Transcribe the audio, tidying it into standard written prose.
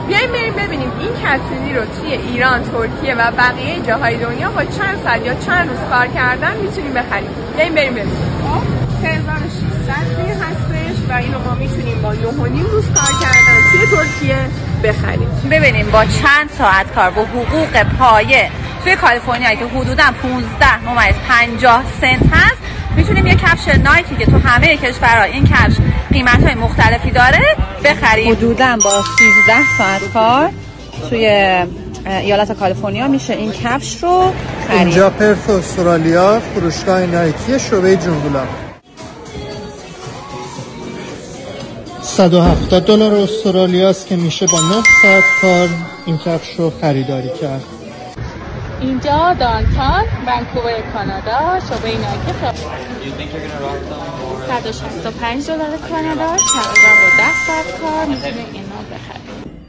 بیایم بریم ببینیم این کتونی رو توی ایران، ترکیه و بقیه جاهای دنیا با چند ساعت یا چند روز کار کردن میتونیم بخریم. بیایم بریم ببینیم. 3600 هستش و اینو ما میتونیم با 9.5 روز کار کردن توی ترکیه بخریم. ببینیم با چند ساعت کار با حقوق پایه توی کالیفرنیا که حدوداً 15.50 سنت هست میتونیم یه کفش نایکی که تو همه کشورها این کفش قیمت‌های مختلفی داره بخریم. حدوداً با 13 ساعت کار توی ایالت کالیفرنیا میشه این کفش رو خرید. اینجا پرت استرالیا، فروشگاه نایکی شعبه جنگولا. $170 استرالیا است که میشه با 9 ساعت کار این کفش رو خریداری کرد. اینجا دانتان ونکوور کانادا شعبه نایکی $165 کانادا تقریبا با 10 ساعت کار میتونه اینو بخرید.